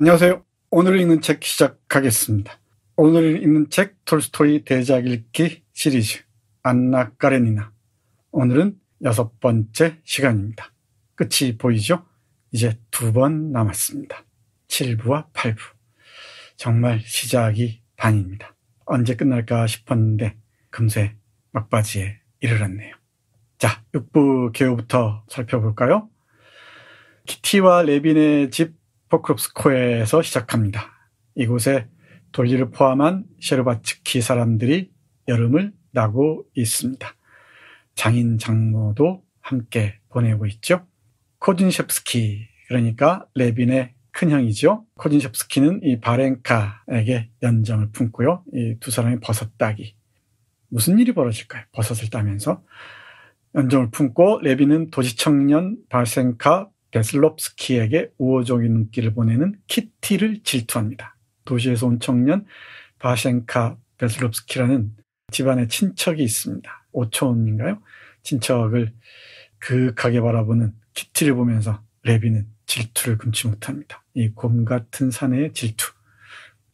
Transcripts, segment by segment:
안녕하세요. 오늘 읽는 책 시작하겠습니다. 오늘 읽는 책 톨스토이 대작 읽기 시리즈 안나 까레니나. 오늘은 6번째 시간입니다. 끝이 보이죠? 이제 2번 남았습니다. 7부와 8부. 정말 시작이 반입니다. 언제 끝날까 싶었는데 금세 막바지에 이르렀네요. 자, 6부 개요부터 살펴볼까요? 키티와 레빈의 집 포크롭스코에서 시작합니다. 이곳에 돌리를 포함한 셰르바츠키 사람들이 여름을 나고 있습니다. 장인 장모도 함께 보내고 있죠. 코진셰프스키, 그러니까 레빈의 큰형이죠. 코진셰프스키는 이 바렌카에게 연정을 품고요. 이 두 사람이 버섯 따기. 무슨 일이 벌어질까요? 버섯을 따면서 연정을 품고 레빈은 도시청년 바센카 베슬롭스키에게 우호적인 눈길을 보내는 키티를 질투합니다. 도시에서 온 청년 바센카 베슬롭스키라는 집안의 친척이 있습니다. 오촌인가요? 친척을 그윽하게 바라보는 키티를 보면서 레빈은 질투를 금치 못합니다. 이 곰 같은 사내의 질투,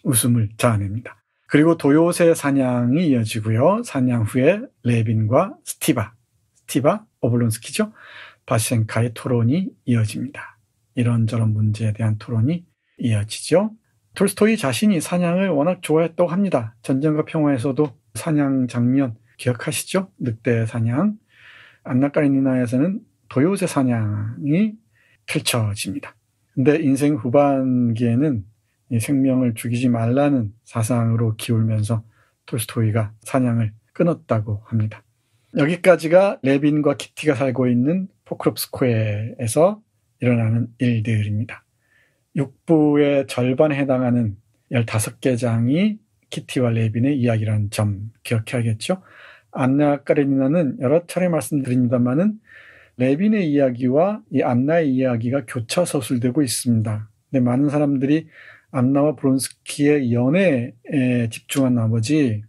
웃음을 자아냅니다. 그리고 도요새 사냥이 이어지고요. 사냥 후에 레빈과 스티바 오블론스키죠. 바센카의 토론이 이어집니다. 이런저런 문제에 대한 토론이 이어지죠. 톨스토이 자신이 사냥을 워낙 좋아했다고 합니다. 전쟁과 평화에서도 사냥 장면 기억하시죠? 늑대 사냥. 안나 까레니나에서는 도요새 사냥이 펼쳐집니다. 근데 인생 후반기에는 이 생명을 죽이지 말라는 사상으로 기울면서 톨스토이가 사냥을 끊었다고 합니다. 여기까지가 레빈과 키티가 살고 있는 포크롭스코에서 일어나는 일들입니다. 6부의 절반에 해당하는 15개 장이 키티와 레빈의 이야기라는 점 기억해야겠죠. 안나 까레니나는 여러 차례 말씀드립니다만은 레빈의 이야기와 이 안나의 이야기가 교차 서술되고 있습니다. 근데 많은 사람들이 안나와 브론스키의 연애에 집중한 나머지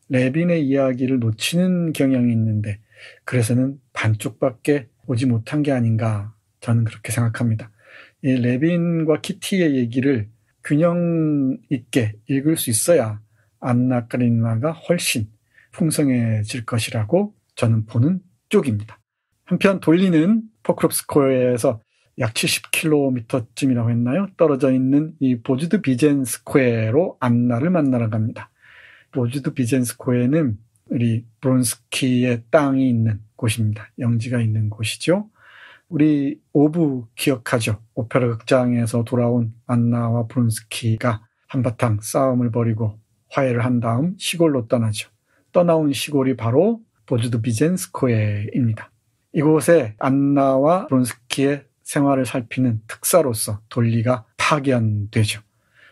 레빈의 이야기를 놓치는 경향이 있는데 그래서는 반쪽밖에 오지 못한 게 아닌가, 저는 그렇게 생각합니다. 이 레빈과 키티의 얘기를 균형 있게 읽을 수 있어야 안나 까레니나가 훨씬 풍성해질 것이라고 저는 보는 쪽입니다. 한편 돌리는 포크롭스코에서 약 70km쯤이라고 했나요? 떨어져 있는 이 보주드 비젠스코에로 안나를 만나러 갑니다. 보주드 비젠스코에는 우리 브론스키의 땅이 있는 곳입니다. 영지가 있는 곳이죠. 우리 5부 기억하죠? 오페라 극장에서 돌아온 안나와 브론스키가 한바탕 싸움을 벌이고 화해를 한 다음 시골로 떠나죠. 떠나온 시골이 바로 보주드 비젠스코에입니다. 이곳에 안나와 브론스키의 생활을 살피는 특사로서 돌리가 파견되죠.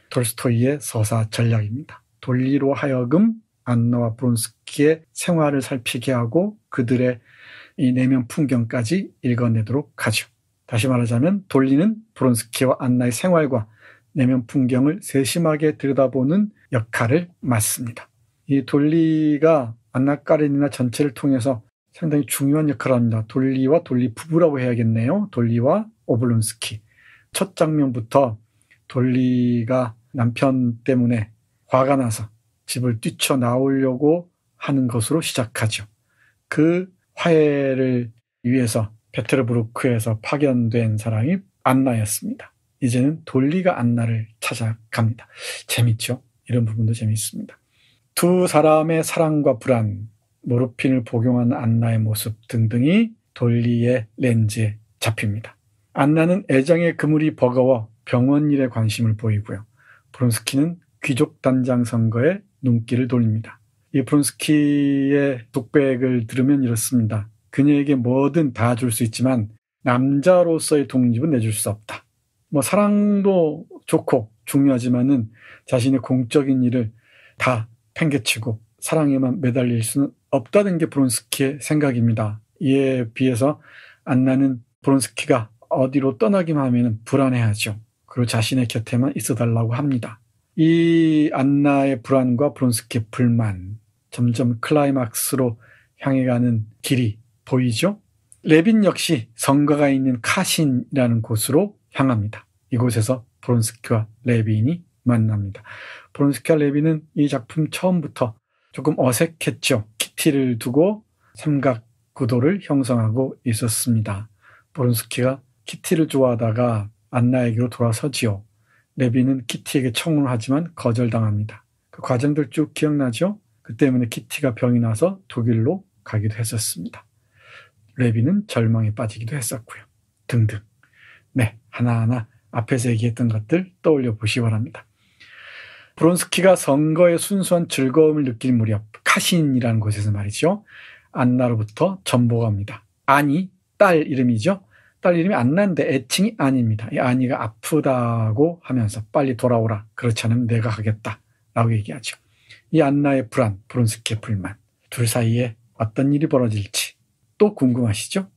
톨스토이의 서사 전략입니다. 돌리로 하여금 안나와 브론스키의 생활을 살피게 하고 그들의 이 내면 풍경까지 읽어내도록 하죠. 다시 말하자면 돌리는 브론스키와 안나의 생활과 내면 풍경을 세심하게 들여다보는 역할을 맡습니다. 이 돌리가 안나 까레니나 전체를 통해서 상당히 중요한 역할을 합니다. 돌리와 돌리 부부라고 해야겠네요. 돌리와 오블론스키. 첫 장면부터 돌리가 남편 때문에 화가 나서 집을 뛰쳐나오려고 하는 것으로 시작하죠. 그 화해를 위해서 페테르부르크에서 파견된 사람이 안나였습니다. 이제는 돌리가 안나를 찾아갑니다. 재밌죠? 이런 부분도 재밌습니다. 두 사람의 사랑과 불안, 모르핀을 복용한 안나의 모습 등등이 돌리의 렌즈에 잡힙니다. 안나는 애정의 그물이 버거워 병원 일에 관심을 보이고요. 브론스키는 귀족 단장 선거에 눈길을 돌립니다. 이 브론스키의 독백을 들으면 이렇습니다. 그녀에게 뭐든 다 줄 수 있지만 남자로서의 독립은 내줄 수 없다. 사랑도 좋고 중요하지만은 자신의 공적인 일을 다 팽개치고 사랑에만 매달릴 수는 없다는 게 브론스키의 생각입니다. 이에 비해서 안나는 브론스키가 어디로 떠나기만 하면 불안해하죠. 그리고 자신의 곁에만 있어달라고 합니다. 이 안나의 불안과 브론스키의 불만, 점점 클라이막스로 향해 가는 길이 보이죠? 레빈 역시 성가가 있는 카신이라는 곳으로 향합니다. 이곳에서 브론스키와 레빈이 만납니다. 브론스키와 레빈은 이 작품 처음부터 조금 어색했죠. 키티를 두고 삼각 구도를 형성하고 있었습니다. 브론스키가 키티를 좋아하다가 안나에게로 돌아서지요. 레빈은 키티에게 청혼을 하지만 거절당합니다. 그 과정들 쭉 기억나죠? 그 때문에 키티가 병이 나서 독일로 가기도 했었습니다. 레빈은 절망에 빠지기도 했었고요. 등등. 네, 하나하나 앞에서 얘기했던 것들 떠올려 보시기 바랍니다. 브론스키가 선거의 순수한 즐거움을 느낄 무렵 카신이라는 곳에서 말이죠. 안나로부터 전보가 옵니다. 아니, 딸 이름이죠. 딸 이름이 안나인데 애칭이 아니입니다. 이 아니가 아프다고 하면서 빨리 돌아오라. 그렇지 않으면 내가 가겠다. 라고 얘기하죠. 이 안나의 불안, 브론스키의 불만. 둘 사이에 어떤 일이 벌어질지 또 궁금하시죠?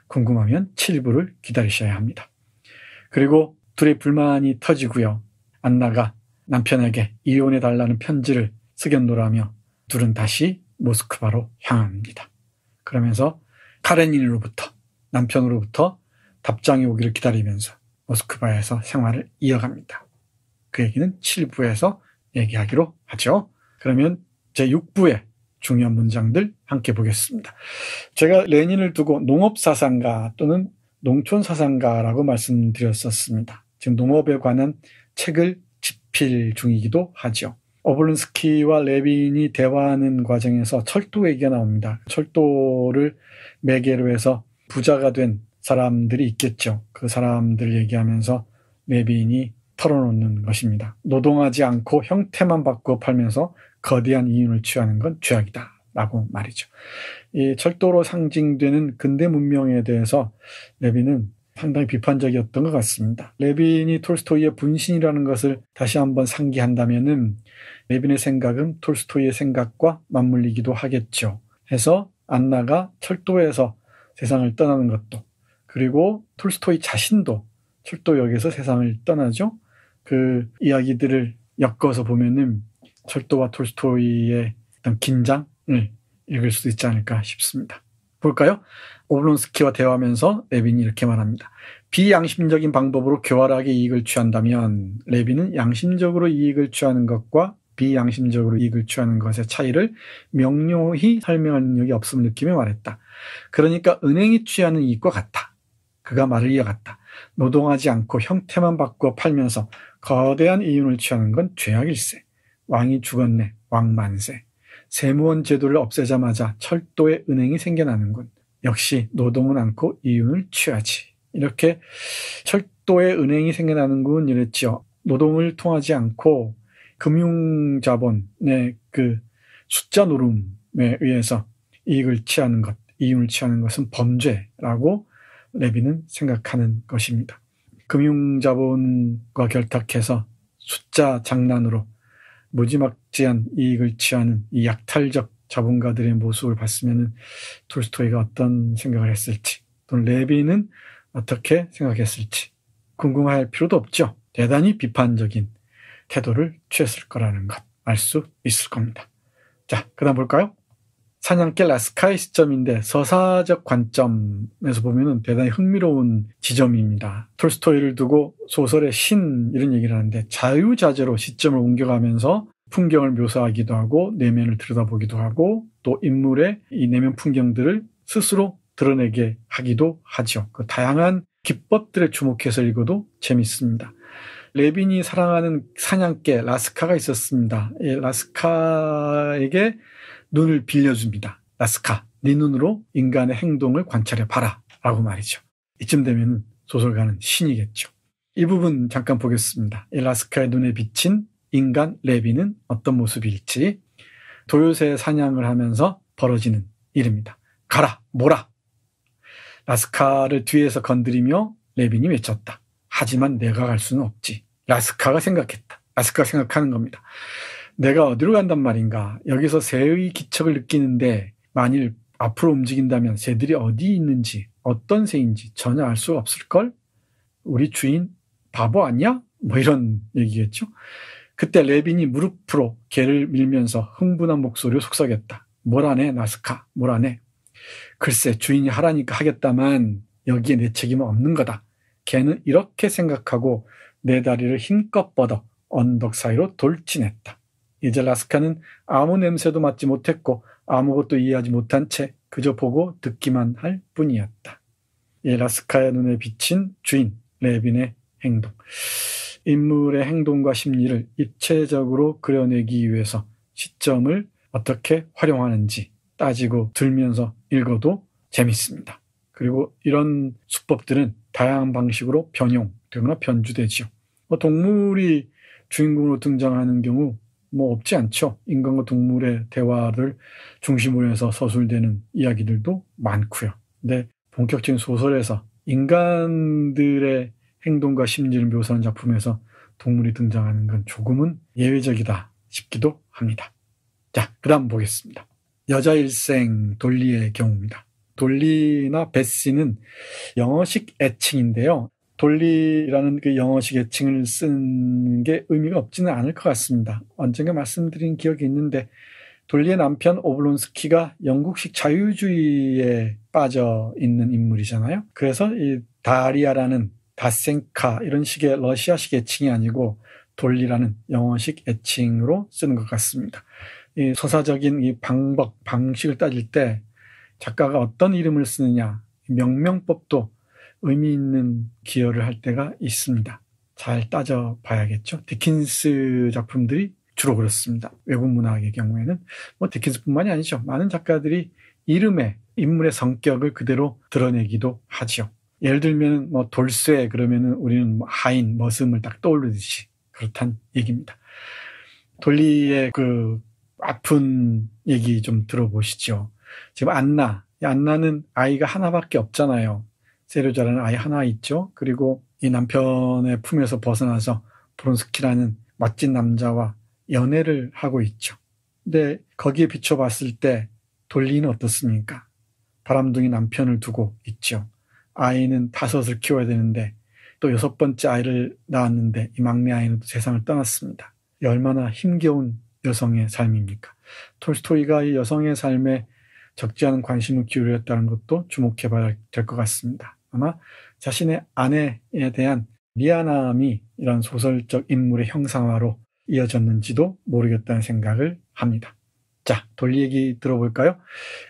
궁금하면 7부를 기다리셔야 합니다. 그리고 둘의 불만이 터지고요. 안나가 남편에게 이혼해달라는 편지를 쓰겠노라며 둘은 다시 모스크바로 향합니다. 그러면서 카레닌으로부터 남편으로부터 답장이 오기를 기다리면서 모스크바에서 생활을 이어갑니다. 그 얘기는 7부에서 얘기하기로 하죠. 그러면 제6부의 중요한 문장들 함께 보겠습니다. 제가 레닌을 두고 농업사상가 또는 농촌사상가라고 말씀드렸었습니다. 지금 농업에 관한 책을 집필 중이기도 하죠. 오블론스키와 레빈이 대화하는 과정에서 철도 얘기가 나옵니다. 철도를 매개로 해서 부자가 된 사람들이 있겠죠. 그 사람들 얘기하면서 레빈이 털어놓는 것입니다. 노동하지 않고 형태만 바꾸어 팔면서 거대한 이윤을 취하는 건 죄악이다 라고 말이죠. 이 철도로 상징되는 근대 문명에 대해서 레빈은 상당히 비판적이었던 것 같습니다. 레빈이 톨스토이의 분신이라는 것을 다시 한번 상기한다면은 레빈의 생각은 톨스토이의 생각과 맞물리기도 하겠죠. 해서 안나가 철도에서 세상을 떠나는 것도, 그리고 톨스토이 자신도 철도역에서 세상을 떠나죠. 그 이야기들을 엮어서 보면은 철도와 톨스토이의 어떤 긴장을 읽을 수 있지 않을까 싶습니다. 볼까요? 오블론스키와 대화하면서 레빈이 이렇게 말합니다. 비양심적인 방법으로 교활하게 이익을 취한다면 레빈은 양심적으로 이익을 취하는 것과 비양심적으로 이익을 취하는 것의 차이를 명료히 설명할 능력이 없음을 느끼며 말했다. 그러니까 은행이 취하는 이익과 같다. 그가 말을 이어갔다. 노동하지 않고 형태만 바꾸어 팔면서 거대한 이윤을 취하는 건 죄악일세. 왕이 죽었네. 왕만세. 세무원 제도를 없애자마자 철도에 은행이 생겨나는군. 역시 노동은 않고 이윤을 취하지. 이렇게 철도에 은행이 생겨나는군 이랬죠. 노동을 통하지 않고 금융자본의 그 숫자 노름에 의해서 이익을 취하는 것, 이윤을 취하는 것은 범죄라고 레빈은 생각하는 것입니다. 금융자본과 결탁해서 숫자 장난으로 무지막지한 이익을 취하는 이 약탈적 자본가들의 모습을 봤으면 톨스토이가 어떤 생각을 했을지, 또는 레빈은 어떻게 생각했을지 궁금할 필요도 없죠. 대단히 비판적인 태도를 취했을 거라는 것 알 수 있을 겁니다. 자, 그 다음 볼까요? 사냥개 라스카의 시점인데 서사적 관점에서 보면은 대단히 흥미로운 지점입니다. 톨스토이를 두고 소설의 신 이런 얘기를 하는데 자유자재로 시점을 옮겨가면서 풍경을 묘사하기도 하고 내면을 들여다보기도 하고 또 인물의 이 내면 풍경들을 스스로 드러내게 하기도 하죠. 그 다양한 기법들에 주목해서 읽어도 재밌습니다. 레빈이 사랑하는 사냥개 라스카가 있었습니다. 라스카에게 눈을 빌려줍니다. 라스카, 네 눈으로 인간의 행동을 관찰해 봐라 라고 말이죠. 이쯤 되면 소설가는 신이겠죠. 이 부분 잠깐 보겠습니다. 이 라스카의 눈에 비친 인간 레빈은 어떤 모습일지 도요새 사냥을 하면서 벌어지는 일입니다. 가라, 몰아. 라스카를 뒤에서 건드리며 레빈이 외쳤다. 하지만 내가 갈 수는 없지. 라스카가 생각했다. 라스카가 생각하는 겁니다. 내가 어디로 간단 말인가. 여기서 새의 기척을 느끼는데 만일 앞으로 움직인다면 새들이 어디 있는지 어떤 새인지 전혀 알 수 없을걸? 우리 주인 바보 아니야? 뭐 이런 얘기겠죠. 그때 레빈이 무릎으로 개를 밀면서 흥분한 목소리로 속삭였다. 뭘 안 해, 라스카. 뭘 안 해. 글쎄 주인이 하라니까 하겠다만 여기에 내 책임은 없는 거다. 개는 이렇게 생각하고 네 다리를 힘껏 뻗어 언덕 사이로 돌진했다. 이제 라스카는 아무 냄새도 맡지 못했고 아무것도 이해하지 못한 채 그저 보고 듣기만 할 뿐이었다. 이 라스카의 눈에 비친 주인 레빈의 행동. 인물의 행동과 심리를 입체적으로 그려내기 위해서 시점을 어떻게 활용하는지 따지고 들면서 읽어도 재밌습니다. 그리고 이런 수법들은 다양한 방식으로 변용되거나 변주되지요. 동물이 주인공으로 등장하는 경우 없지 않죠. 인간과 동물의 대화를 중심으로 해서 서술되는 이야기들도 많고요. 근데 본격적인 소설에서 인간들의 행동과 심리를 묘사하는 작품에서 동물이 등장하는 건 조금은 예외적이다 싶기도 합니다. 자, 그 다음 보겠습니다. 여자 일생 돌리의 경우입니다. 돌리나 베시는 영어식 애칭인데요. 돌리라는 그 영어식 애칭을 쓰는 게 의미가 없지는 않을 것 같습니다. 언젠가 말씀드린 기억이 있는데 돌리의 남편 오블론스키가 영국식 자유주의에 빠져 있는 인물이잖아요. 그래서 이 다리아라는 다센카 이런 식의 러시아식 애칭이 아니고 돌리라는 영어식 애칭으로 쓰는 것 같습니다. 이 서사적인 이 방식을 따질 때 작가가 어떤 이름을 쓰느냐 명명법도 의미 있는 기여를 할 때가 있습니다. 잘 따져봐야겠죠. 디킨스 작품들이 주로 그렇습니다. 외국 문학의 경우에는 디킨스뿐만이 아니죠. 많은 작가들이 이름에 인물의 성격을 그대로 드러내기도 하죠. 예를 들면 돌쇠 그러면은 우리는 하인 머슴을 딱 떠올리듯이 그렇단 얘기입니다. 돌리의 그 아픈 얘기 좀 들어보시죠. 지금 안나는 아이가 하나밖에 없잖아요. 세료자라는 아이 하나 있죠. 그리고 이 남편의 품에서 벗어나서 브론스키라는 멋진 남자와 연애를 하고 있죠. 근데 거기에 비춰봤을 때 돌리는 어떻습니까? 바람둥이 남편을 두고 있죠. 아이는 5을 키워야 되는데 또 6번째 아이를 낳았는데 이 막내 아이는 세상을 떠났습니다. 얼마나 힘겨운 여성의 삶입니까? 톨스토이가 이 여성의 삶에 적지 않은 관심을 기울였다는 것도 주목해봐야 될 것 같습니다. 아마 자신의 아내에 대한 미안함이 이런 소설적 인물의 형상화로 이어졌는지도 모르겠다는 생각을 합니다. 자, 돌리 얘기 들어볼까요?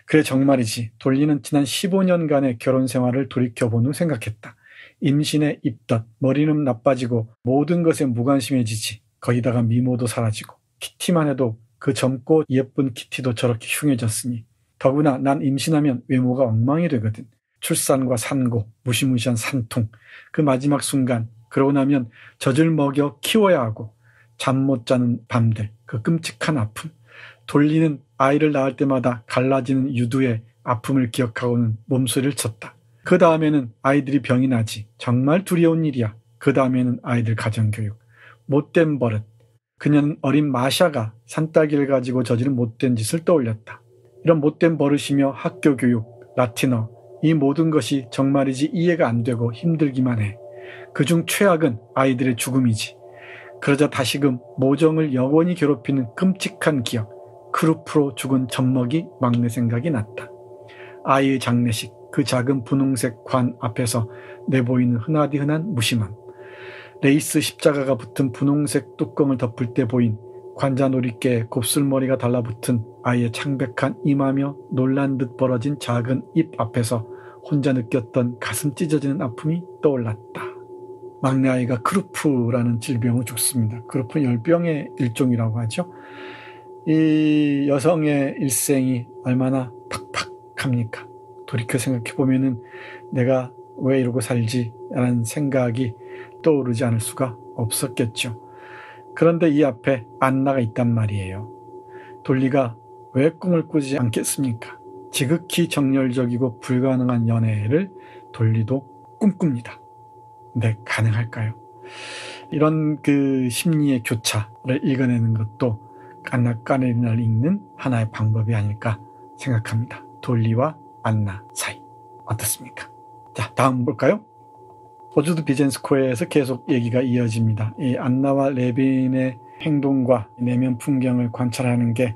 그래 정말이지. 돌리는 지난 15년간의 결혼 생활을 돌이켜본 후 생각했다. 임신에 입덧, 머리는 나빠지고 모든 것에 무관심해지지. 거기다가 미모도 사라지고 키티만 해도 그 젊고 예쁜 키티도 저렇게 흉해졌으니 더구나 난 임신하면 외모가 엉망이 되거든. 출산과 산고, 무시무시한 산통, 그 마지막 순간, 그러고 나면 젖을 먹여 키워야 하고 잠 못 자는 밤들, 그 끔찍한 아픔. 돌리는 아이를 낳을 때마다 갈라지는 유두의 아픔을 기억하고는 몸소리를 쳤다. 그 다음에는 아이들이 병이 나지. 정말 두려운 일이야. 그 다음에는 아이들 가정교육. 못된 버릇. 그녀는 어린 마샤가 산딸기를 가지고 저지른 못된 짓을 떠올렸다. 이런 못된 버릇이며 학교 교육, 라틴어, 이 모든 것이 정말이지 이해가 안 되고 힘들기만 해. 그중 최악은 아이들의 죽음이지. 그러자 다시금 모정을 영원히 괴롭히는 끔찍한 기억, 크루프로 죽은 젖먹이 막내 생각이 났다. 아이의 장례식, 그 작은 분홍색 관 앞에서 내보이는 흔하디흔한 무심함. 레이스 십자가가 붙은 분홍색 뚜껑을 덮을 때 보인 관자놀이개에 곱슬머리가 달라붙은 아이의 창백한 이마며 놀란 듯 벌어진 작은 입 앞에서 혼자 느꼈던 가슴 찢어지는 아픔이 떠올랐다. 막내 아이가 크루프라는 질병으로 죽습니다. 크루프는 열병의 일종이라고 하죠. 이 여성의 일생이 얼마나 팍팍합니까? 돌이켜 생각해보면은 내가 왜 이러고 살지? 라는 생각이 떠오르지 않을 수가 없었겠죠. 그런데 이 앞에 안나가 있단 말이에요. 돌리가 왜 꿈을 꾸지 않겠습니까? 지극히 정열적이고 불가능한 연애를 돌리도 꿈꿉니다. 근데 가능할까요? 이런 그 심리의 교차를 읽어내는 것도 안나 까레리나를 읽는 하나의 방법이 아닐까 생각합니다. 돌리와 안나 사이 어떻습니까? 자, 다음 볼까요? 호주드 비젠스코에서 계속 얘기가 이어집니다. 이 안나와 레빈의 행동과 내면 풍경을 관찰하는 게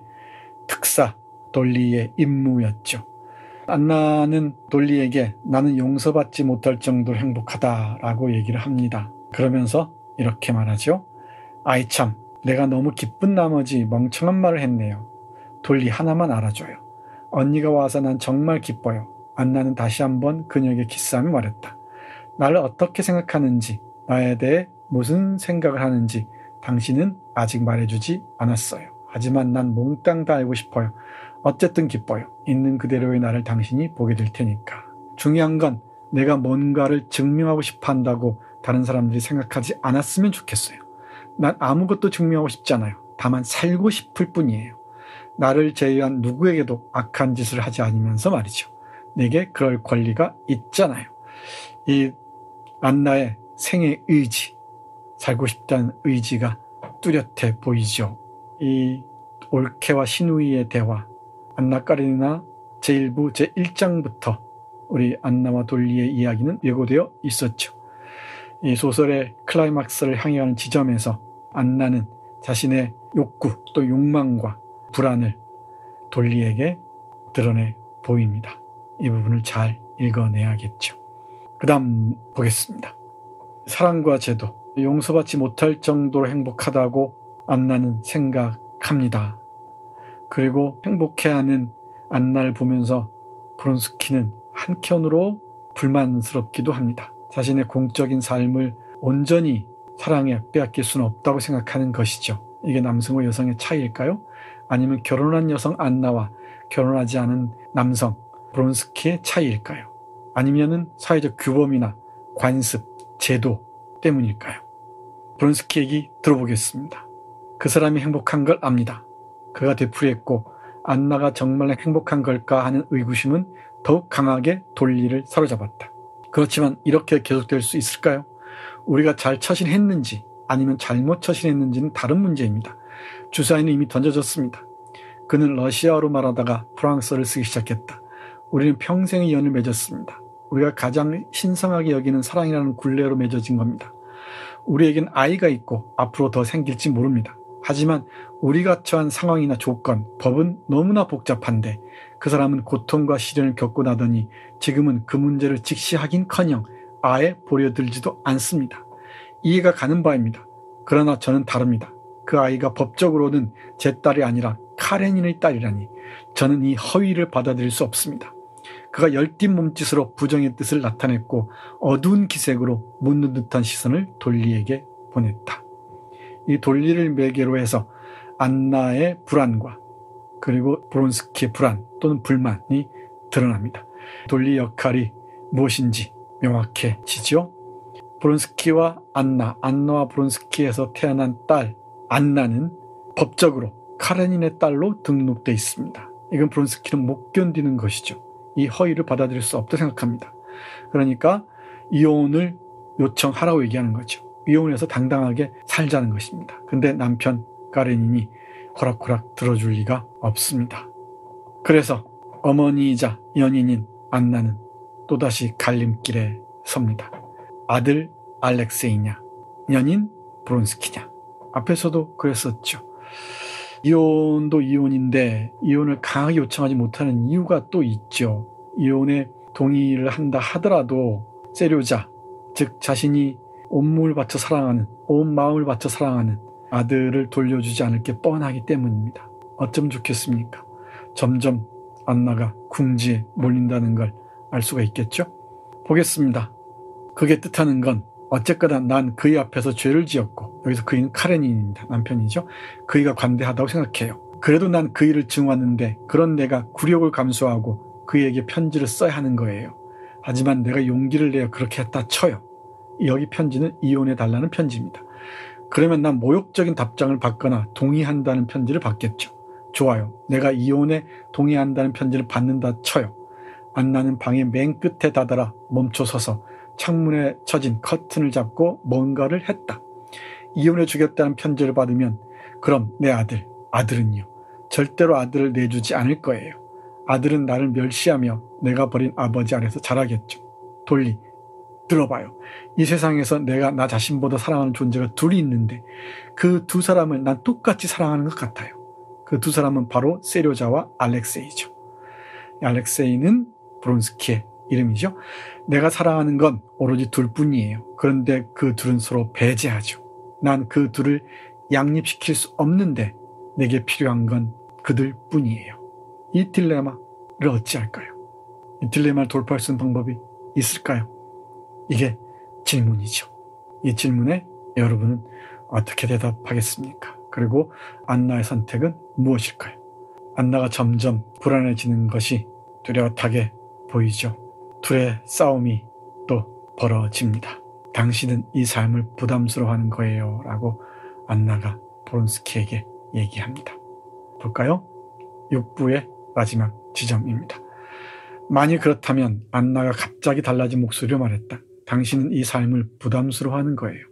특사 돌리의 임무였죠. 안나는 돌리에게 나는 용서받지 못할 정도로 행복하다라고 얘기를 합니다. 그러면서 이렇게 말하죠. 아이 참, 내가 너무 기쁜 나머지 멍청한 말을 했네요. 돌리 하나만 알아줘요. 언니가 와서 난 정말 기뻐요. 안나는 다시 한번 그녀에게 키스하며 말했다. 나를 어떻게 생각하는지, 나에 대해 무슨 생각을 하는지 당신은 아직 말해주지 않았어요. 하지만 난 몽땅 다 알고 싶어요. 어쨌든 기뻐요. 있는 그대로의 나를 당신이 보게 될 테니까. 중요한 건 내가 뭔가를 증명하고 싶어 한다고 다른 사람들이 생각하지 않았으면 좋겠어요. 난 아무것도 증명하고 싶지 않아요. 다만 살고 싶을 뿐이에요. 나를 제외한 누구에게도 악한 짓을 하지 않으면서 말이죠. 내게 그럴 권리가 있잖아요. 이 안나의 생의 의지, 살고 싶다는 의지가 뚜렷해 보이죠. 이 올케와 시누이의 대화, 안나 까레니나 제1부 제1장부터 우리 안나와 돌리의 이야기는 예고되어 있었죠. 이 소설의 클라이막스를 향해 가는 지점에서 안나는 자신의 욕구 또 욕망과 불안을 돌리에게 드러내 보입니다. 이 부분을 잘 읽어내야겠죠. 그 다음 보겠습니다. 사랑과 제도, 용서받지 못할 정도로 행복하다고 안나는 생각합니다. 그리고 행복해하는 안나를 보면서 브론스키는 한켠으로 불만스럽기도 합니다. 자신의 공적인 삶을 온전히 사랑에 빼앗길 수는 없다고 생각하는 것이죠. 이게 남성과 여성의 차이일까요? 아니면 결혼한 여성 안나와 결혼하지 않은 남성 브론스키의 차이일까요? 아니면은 사회적 규범이나 관습, 제도 때문일까요? 브론스키 얘기 들어보겠습니다. 그 사람이 행복한 걸 압니다. 그가 되풀이했고 안나가 정말 행복한 걸까 하는 의구심은 더욱 강하게 돌리를 사로잡았다. 그렇지만 이렇게 계속될 수 있을까요? 우리가 잘 처신했는지 아니면 잘못 처신했는지는 다른 문제입니다. 주사위는 이미 던져졌습니다. 그는 러시아어로 말하다가 프랑스어를 쓰기 시작했다. 우리는 평생의 연을 맺었습니다. 우리가 가장 신성하게 여기는 사랑이라는 굴레로 맺어진 겁니다. 우리에겐 아이가 있고 앞으로 더 생길지 모릅니다. 하지만 우리가 처한 상황이나 조건, 법은 너무나 복잡한데 그 사람은 고통과 시련을 겪고 나더니 지금은 그 문제를 직시하긴커녕 아예 보려들지도 않습니다. 이해가 가는 바입니다. 그러나 저는 다릅니다. 그 아이가 법적으로는 제 딸이 아니라 카레닌의 딸이라니 저는 이 허위를 받아들일 수 없습니다. 그가 열띤 몸짓으로 부정의 뜻을 나타냈고 어두운 기색으로 묻는 듯한 시선을 돌리에게 보냈다. 이 돌리를 매개로 해서 안나의 불안과 그리고 브론스키의 불안 또는 불만이 드러납니다. 돌리 역할이 무엇인지 명확해지죠. 브론스키와 안나와 브론스키에서 태어난 딸 안나는 법적으로 카레닌의 딸로 등록되어 있습니다. 이건 브론스키는 못 견디는 것이죠. 이 허위를 받아들일 수 없다고 생각합니다. 그러니까 이혼을 요청하라고 얘기하는 거죠. 이혼해서 당당하게 살자는 것입니다. 근데 남편 카레닌이 호락호락 들어줄 리가 없습니다. 그래서 어머니이자 연인인 안나는 또다시 갈림길에 섭니다. 아들 알렉세이냐, 연인 브론스키냐. 앞에서도 그랬었죠. 이혼도 이혼인데 이혼을 강하게 요청하지 못하는 이유가 또 있죠. 이혼에 동의를 한다 하더라도 세료자, 즉 자신이 온몸을 바쳐 사랑하는, 온 마음을 바쳐 사랑하는 아들을 돌려주지 않을 게 뻔하기 때문입니다. 어쩜 좋겠습니까? 점점 안나가 궁지에 몰린다는 걸 알 수가 있겠죠? 보겠습니다. 그게 뜻하는 건 어쨌거나 난 그의 앞에서 죄를 지었고, 여기서 그이는 카레닌입니다. 남편이죠. 그이가 관대하다고 생각해요. 그래도 난 그이를 증오하는데 그런 내가 굴욕을 감수하고 그에게 편지를 써야 하는 거예요. 하지만 내가 용기를 내어 그렇게 했다 쳐요. 여기 편지는 이혼해달라는 편지입니다. 그러면 난 모욕적인 답장을 받거나 동의한다는 편지를 받겠죠. 좋아요. 내가 이혼에 동의한다는 편지를 받는다 쳐요. 안나는 방의 맨 끝에 다다라 멈춰서서 창문에 쳐진 커튼을 잡고 뭔가를 했다. 이혼해 주겠다는 편지를 받으면 그럼 내 아들은요. 절대로 아들을 내주지 않을 거예요. 아들은 나를 멸시하며 내가 버린 아버지 아래서 자라겠죠. 돌리, 들어봐요. 이 세상에서 내가 나 자신보다 사랑하는 존재가 둘이 있는데 그 두 사람을 난 똑같이 사랑하는 것 같아요. 그 두 사람은 바로 세료자와 알렉세이죠. 알렉세이는 브론스키의 이름이죠. 내가 사랑하는 건 오로지 둘뿐이에요. 그런데 그 둘은 서로 배제하죠. 난 그 둘을 양립시킬 수 없는데 내게 필요한 건 그들 뿐이에요. 이 딜레마를 어찌할까요? 이 딜레마를 돌파할 수 있는 방법이 있을까요? 이게 질문이죠. 이 질문에 여러분은 어떻게 대답하겠습니까? 그리고 안나의 선택은 무엇일까요? 안나가 점점 불안해지는 것이 뚜렷하게 보이죠. 둘의 싸움이 또 벌어집니다. 당신은 이 삶을 부담스러워하는 거예요 라고 안나가 브론스키에게 얘기합니다. 볼까요? 6부의 마지막 지점입니다. 만일 그렇다면 안나가 갑자기 달라진 목소리로 말했다. 당신은 이 삶을 부담스러워하는 거예요.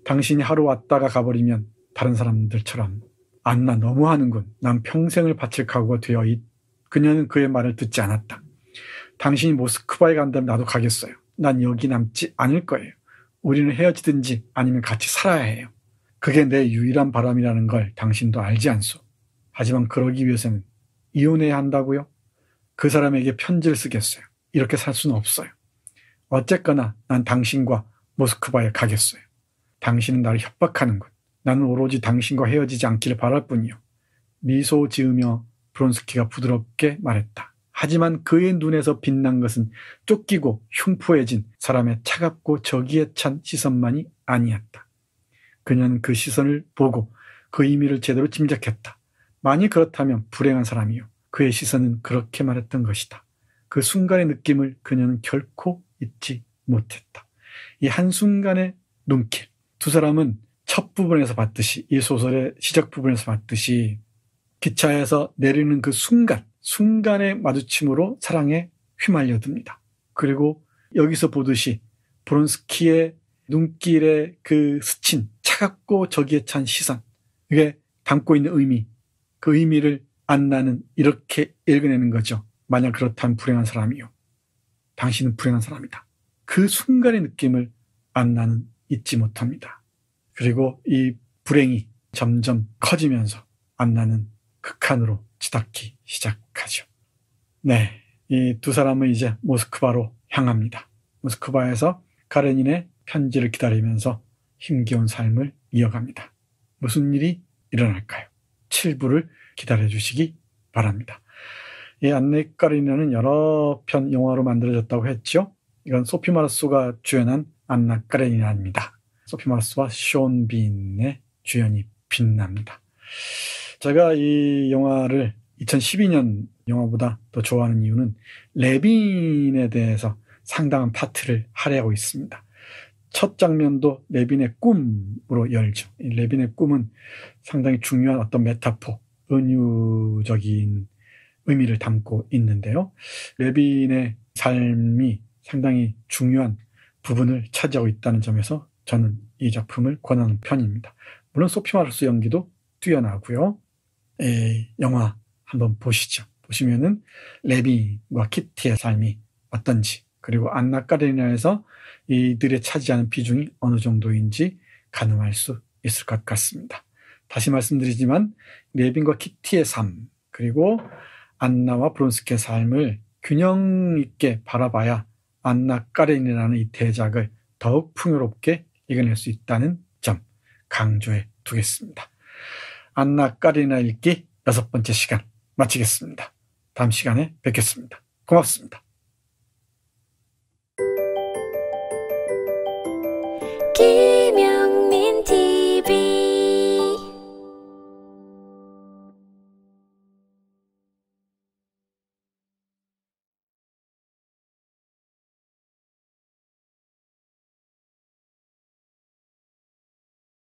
당신이 하루 왔다가 가버리면 다른 사람들처럼 안나 너무하는군. 난 평생을 바칠 각오가 되어 그녀는 그의 말을 듣지 않았다. 당신이 모스크바에 간다면 나도 가겠어요. 난 여기 남지 않을 거예요. 우리는 헤어지든지 아니면 같이 살아야 해요. 그게 내 유일한 바람이라는 걸 당신도 알지 않소. 하지만 그러기 위해서는 이혼해야 한다고요? 그 사람에게 편지를 쓰겠어요. 이렇게 살 수는 없어요. 어쨌거나 난 당신과 모스크바에 가겠어요. 당신은 나를 협박하는군. 나는 오로지 당신과 헤어지지 않기를 바랄 뿐이요. 미소 지으며 브론스키가 부드럽게 말했다. 하지만 그의 눈에서 빛난 것은 쫓기고 흉포해진 사람의 차갑고 저기에 찬 시선만이 아니었다. 그녀는 그 시선을 보고 그 의미를 제대로 짐작했다. 만일 그렇다면 불행한 사람이요. 그의 시선은 그렇게 말했던 것이다. 그 순간의 느낌을 그녀는 결코 잊지 못했다. 이 한순간의 눈길. 두 사람은 첫 부분에서 봤듯이, 이 소설의 시작 부분에서 봤듯이 기차에서 내리는 그 순간의 마주침으로 사랑에 휘말려듭니다. 그리고 여기서 보듯이 브론스키의 눈길에 그 스친 차갑고 저기에 찬 시선, 이게 담고 있는 의미, 그 의미를 안나는 이렇게 읽어내는 거죠. 만약 그렇다면 불행한 사람이요. 당신은 불행한 사람이다. 그 순간의 느낌을 안나는 잊지 못합니다. 그리고 이 불행이 점점 커지면서 안나는 극한으로 치닫기 시작하죠. 네, 이 두 사람은 이제 모스크바로 향합니다. 모스크바에서 카레닌의 편지를 기다리면서 힘겨운 삶을 이어갑니다. 무슨 일이 일어날까요? 7부를 기다려주시기 바랍니다. 이 안나 까레니나는 여러 편 영화로 만들어졌다고 했죠. 이건 소피 마르소가 주연한 안나 까레니나입니다. 소피 마르소와 숀 빈의 주연이 빛납니다. 제가 이 영화를 2012년 영화보다 더 좋아하는 이유는 레빈에 대해서 상당한 파트를 할애하고 있습니다. 첫 장면도 레빈의 꿈으로 열죠. 이 레빈의 꿈은 상당히 중요한 어떤 메타포, 은유적인 의미를 담고 있는데요. 레빈의 삶이 상당히 중요한 부분을 차지하고 있다는 점에서 저는 이 작품을 권하는 편입니다. 물론 소피 마르소 연기도 뛰어나고요. 영화 한번 보시죠. 보시면은 레빈과 키티의 삶이 어떤지, 그리고 안나 까레니나에서 이들의 차지하는 비중이 어느 정도인지 가늠할 수 있을 것 같습니다. 다시 말씀드리지만 레빈과 키티의 삶, 그리고 안나와 브론스키의 삶을 균형 있게 바라봐야 안나 까레니나라는 이 대작을 더욱 풍요롭게 읽어낼 수 있다는 점 강조해 두겠습니다. 안나 까레니나 읽기 6번째 시간 마치겠습니다. 다음 시간에 뵙겠습니다. 고맙습니다.